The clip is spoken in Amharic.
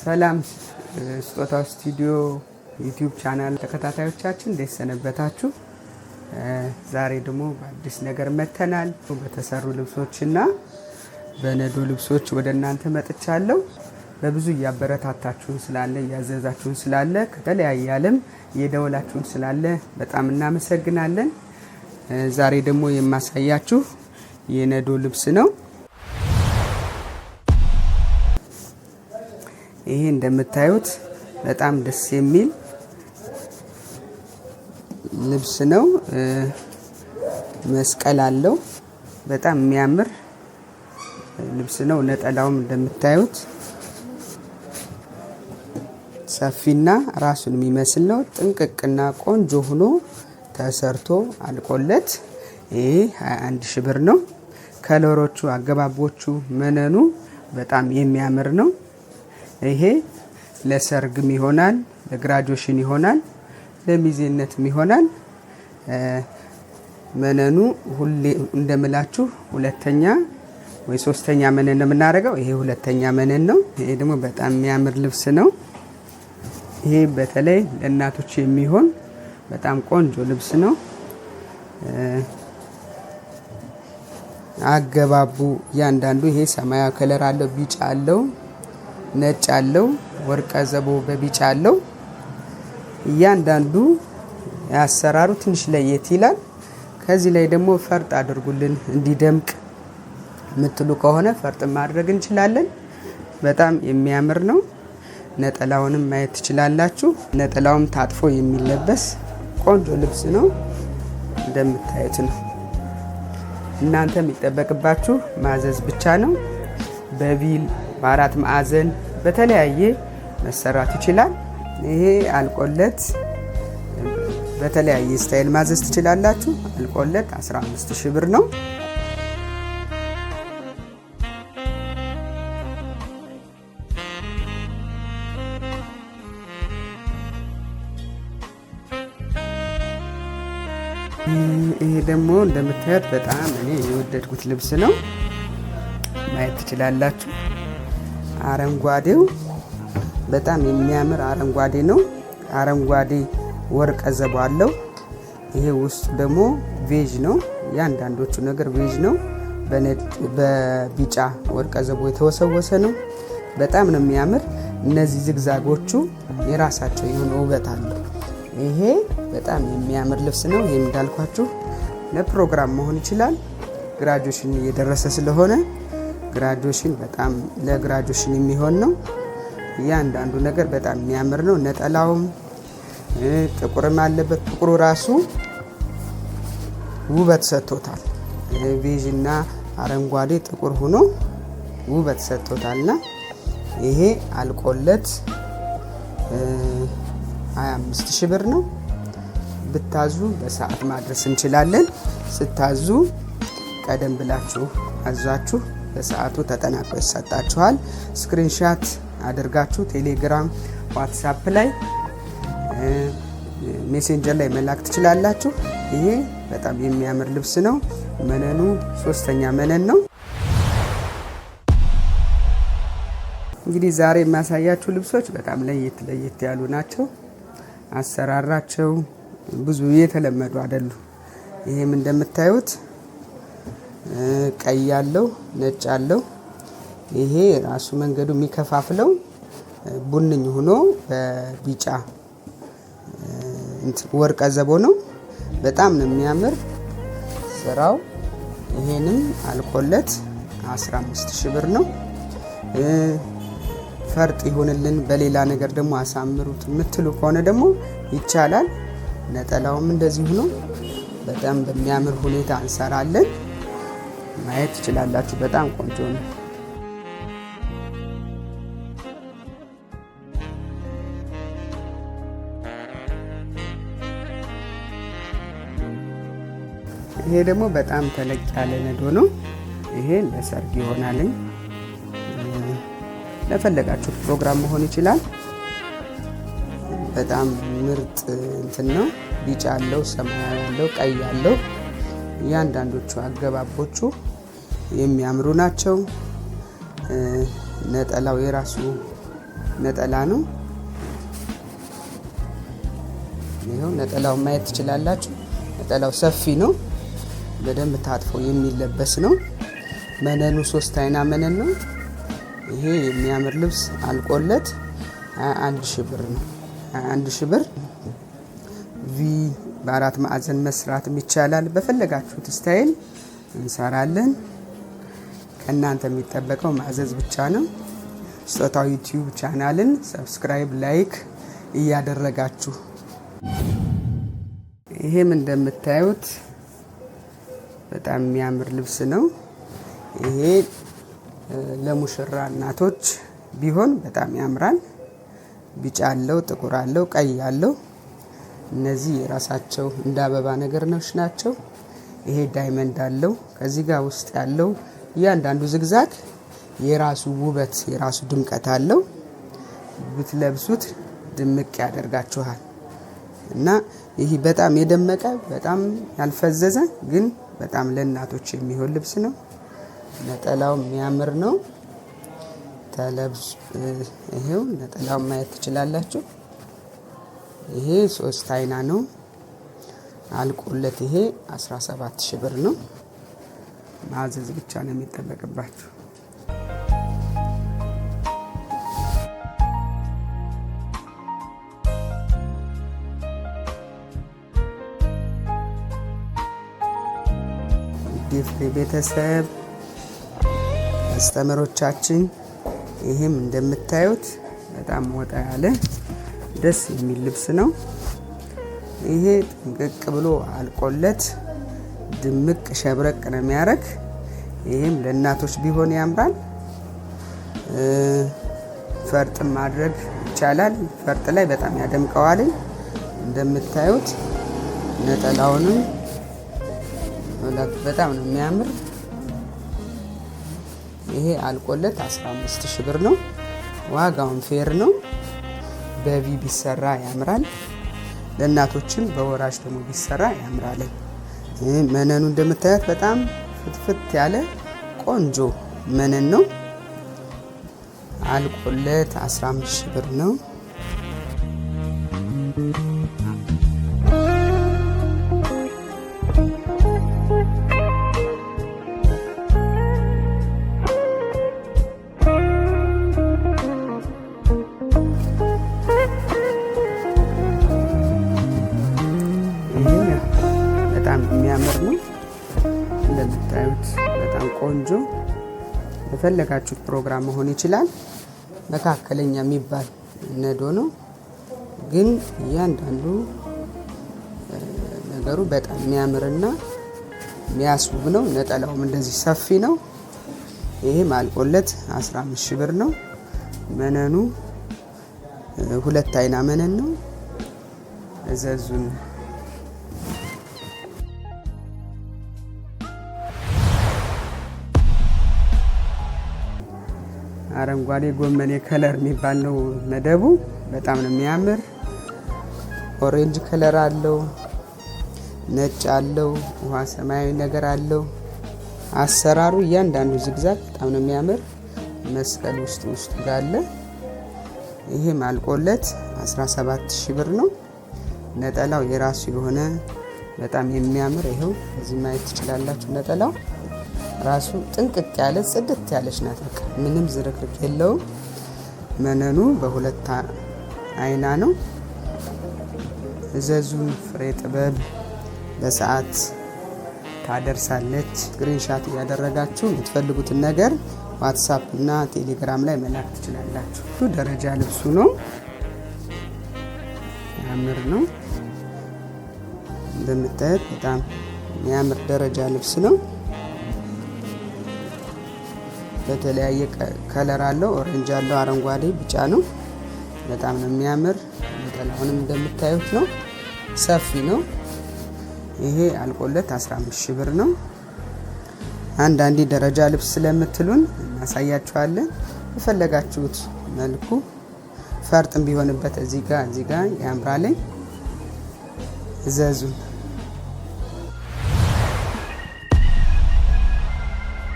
ሰላም ስጦታው ስቱዲዮ ዩቲዩብ ቻናል ተከታታዮቻችን እንዴት ሰነበታችሁ? ዛሬ ደግሞ በአዲስ ነገር መተናል። በተሰሩ ልብሶችና በነዶ ልብሶች ወደ እናንተ መጥቻለሁ። በብዙ እያበረታታችሁን ስላለ እያዘዛችሁን ስላለ ከተለያየ ዓለም እየደወላችሁን ስላለ በጣም እናመሰግናለን። ዛሬ ደግሞ የማሳያችሁ የነዶ ልብስ ነው። ይሄ እንደምታዩት በጣም ደስ የሚል ልብስ ነው። መስቀል አለው። በጣም የሚያምር ልብስ ነው። ነጠላውም እንደምታዩት ሰፊና ራሱን የሚመስል ነው። ጥንቅቅና ቆንጆ ሆኖ ተሰርቶ አልቆለት ይሄ 21 ሺህ ብር ነው። ከለሮቹ፣ አገባቦቹ፣ መነኑ በጣም የሚያምር ነው። ይሄ ለሰርግም ይሆናል፣ ለግራጁዌሽን ይሆናል፣ ለሚዜነትም ይሆናል። መነኑ ሁሌ እንደምላችሁ ሁለተኛ ወይ ሶስተኛ መነን ነው የምናደርገው። ይሄ ሁለተኛ መነን ነው። ይሄ ደግሞ በጣም የሚያምር ልብስ ነው። ይሄ በተለይ ለእናቶች የሚሆን በጣም ቆንጆ ልብስ ነው። አገባቡ እያንዳንዱ ይሄ ሰማያዊ ከለር አለው፣ ቢጫ አለው፣ ነጭ አለው፣ ወርቀ ዘቦ በቢጫ አለው። እያንዳንዱ ያሰራሩ ትንሽ ለየት ይላል። ከዚህ ላይ ደግሞ ፈርጥ አድርጉልን እንዲደምቅ የምትሉ ከሆነ ፈርጥ ማድረግ እንችላለን። በጣም የሚያምር ነው። ነጠላውንም ማየት ትችላላችሁ። ነጠላውም ታጥፎ የሚለበስ ቆንጆ ልብስ ነው። እንደምታዩት ነው። እናንተ የሚጠበቅባችሁ ማዘዝ ብቻ ነው። በቪል በአራት ማዕዘን በተለያየ መሰራት ይችላል። ይሄ አልቆለት በተለያየ ስታይል ማዘዝ ትችላላችሁ። አልቆለት 15 ሺህ ብር ነው። ይሄ ደግሞ እንደምታዩት በጣም እኔ የወደድኩት ልብስ ነው። ማየት ትችላላችሁ። አረንጓዴው በጣም የሚያምር አረንጓዴ ነው። አረንጓዴ ወርቀ ዘቦ አለው። ይሄ ውስጡ ደግሞ ቬጅ ነው። ያንዳንዶቹ ነገር ቬጅ ነው። በቢጫ ወርቀ ዘቦ የተወሰወሰ ነው። በጣም ነው የሚያምር። እነዚህ ዝግዛጎቹ የራሳቸው የሆነ ውበት አለው። ይሄ በጣም የሚያምር ልብስ ነው። ይሄ እንዳልኳችሁ ለፕሮግራም መሆን ይችላል። ግራጁዌሽን እየደረሰ ስለሆነ ግራጁዌሽን በጣም ለግራጁዌሽን የሚሆን ነው። እያንዳንዱ ነገር በጣም የሚያምር ነው። ነጠላውም ጥቁርም አለበት። ጥቁሩ ራሱ ውበት ሰጥቶታል። ቬጅና አረንጓዴ ጥቁር ሆኖ ውበት ሰጥቶታልና ይሄ አልቆለት 25 ሺህ ብር ነው። ብታዙ በሰዓት ማድረስ እንችላለን። ስታዙ ቀደም ብላችሁ አዛችሁ በሰዓቱ ተጠናቆ ይሰጣችኋል። ስክሪንሻት አድርጋችሁ ቴሌግራም፣ ዋትስአፕ ላይ ሜሴንጀር ላይ መላክ ትችላላችሁ። ይሄ በጣም የሚያምር ልብስ ነው። መነኑ ሶስተኛ መነን ነው። እንግዲህ ዛሬ የማሳያችሁ ልብሶች በጣም ለየት ያሉ ናቸው። አሰራራቸው ብዙ የተለመዱ አይደሉ። ይሄም እንደምታዩት ቀይ አለው፣ ነጭ አለው። ይሄ ራሱ መንገዱ የሚከፋፍለው ቡንኝ ሆኖ በቢጫ ወርቀ ዘቦ ነው። በጣም ነው የሚያምር ስራው። ይሄንም አልቆለት 15 ሺህ ብር ነው። ፈርጥ ይሆንልን በሌላ ነገር ደግሞ አሳምሩት የምትሉ ከሆነ ደግሞ ይቻላል። ነጠላውም እንደዚህ ሆኖ በጣም በሚያምር ሁኔታ እንሰራለን። ማየት ትችላላችሁ። በጣም ቆንጆ ነው። ይሄ ደግሞ በጣም ተለቅ ያለ ነዶ ነው። ይሄ ለሰርግ ይሆናልኝ። ለፈለጋችሁ ፕሮግራም መሆን ይችላል። በጣም ምርጥ እንትን ነው። ቢጫ አለው፣ ሰማያዊ አለው፣ ቀይ አለው። እያንዳንዶቹ አገባቦቹ የሚያምሩ ናቸው። ነጠላው የራሱ ነጠላ ነው። ይሄው ነጠላው ማየት ትችላላችሁ። ነጠላው ሰፊ ነው። በደንብ ታጥፎ የሚለበስ ነው። መነኑ 3 አይና መነን ነው። ይሄ የሚያምር ልብስ አልቆለት 21,000 ብር ነው። 21,000 ብር ቪ በ4 ማዕዘን መስራትም ይቻላል። በፈለጋችሁት ስታይል እንሰራለን። ከእናንተ የሚጠበቀው ማዘዝ ብቻ ነው። ስጦታው ዩቲዩብ ቻናልን ሰብስክራይብ፣ ላይክ እያደረጋችሁ ይሄም እንደምታዩት በጣም የሚያምር ልብስ ነው። ይሄ ለሙሽራ እናቶች ቢሆን በጣም ያምራል። ቢጫ አለው፣ ጥቁር አለው፣ ቀይ አለው። እነዚህ የራሳቸው እንደ አበባ ነገር ናቸው። ይሄ ዳይመንድ አለው። ከዚህ ጋር ውስጥ ያለው እያንዳንዱ ዝግዛግ የራሱ ውበት የራሱ ድምቀት አለው። ብትለብሱት ድምቅ ያደርጋችኋል እና ይህ በጣም የደመቀ በጣም ያልፈዘዘ ግን በጣም ለእናቶች የሚሆን ልብስ ነው። ነጠላው የሚያምር ነው። ተለብስ ይሄው ነጠላው ማየት ትችላላችሁ። ይሄ 3 አይና ነው አልቆለት። ይሄ 17,000 ብር ነው። ማዘዝ ብቻ ነው የሚጠበቅባችሁ። የፍሬ ቤተሰብ አስተምሮቻችን ይሄም እንደምታዩት በጣም ወጣ ያለ ደስ የሚል ልብስ ነው። ይሄ ጥንቅቅ ብሎ አልቆለት ድምቅ ሸብረቅ ነው የሚያረግ። ይሄም ለእናቶች ቢሆን ያምራል። ፈርጥ ማድረግ ይቻላል። ፈርጥ ላይ በጣም ያደምቀዋል። እንደምታዩት ነጠላውንም በጣም ነው የሚያምር። ይሄ አልቆለት 15,000 ብር ነው። ዋጋውን ፌር ነው። በቪ ቢሰራ ያምራል። ለእናቶችም በወራጅ ደግሞ ቢሰራ ያምራል። መነኑ እንደምታዩት በጣም ፍትፍት ያለ ቆንጆ መነን ነው። አልቆለት 15,000 ብር ነው። በጣም የሚያምር ነው። እንደምታዩት በጣም ቆንጆ በፈለጋችሁት ፕሮግራም መሆን ይችላል። መካከለኛ የሚባል ነዶ ነው፣ ግን እያንዳንዱ ነገሩ በጣም የሚያምርና የሚያስውብ ነው። ነጠላውም እንደዚህ ሰፊ ነው። ይሄም አልቆለት 15,000 ብር ነው። መነኑ 2 አይና መነን ነው። እዘዙን። አረንጓዴ ጎመኔ ከለር የሚባል ነው መደቡ። በጣም ነው የሚያምር። ኦሬንጅ ከለር አለው፣ ነጭ አለው፣ ውሃ ሰማያዊ ነገር አለው። አሰራሩ እያንዳንዱ ዝግዛግ በጣም ነው የሚያምር። መስቀል ውስጡ ጋለ። ይሄም አልቆለት 17,000 ብር ነው። ነጠላው የራሱ የሆነ በጣም የሚያምር ይሄው እዚህ ማየት ትችላላችሁ። ነጠላው ራሱ ጥንቅቅ ያለ ጽድት ያለች ናት። በቃ ምንም ዝርክርክ የለውም። መነኑ በ2 አይና ነው። እዘዙን። ፍሬ ጥበብ በሰዓት ታደርሳለች። ስክሪንሻት እያደረጋችሁ የምትፈልጉትን ነገር ዋትሳፕ እና ቴሌግራም ላይ መላክ ትችላላችሁ። ደረጃ ልብሱ ነው። ያምር ነው። እንደምታዩት በጣም የሚያምር ደረጃ ልብስ ነው። በተለያየ ከለር አለው። ኦሬንጅ አለው፣ አረንጓዴ፣ ቢጫ ነው። በጣም ነው የሚያምር። ነጠላውንም እንደምታዩት ነው። ሰፊ ነው። ይሄ አልቆለት 15,000 ብር ነው። አንዳንዴ ደረጃ ልብስ ስለምትሉን እናሳያችኋለን። በፈለጋችሁት መልኩ ፈርጥም ቢሆንበት እዚህ ጋር ያምራል። እዘዙን።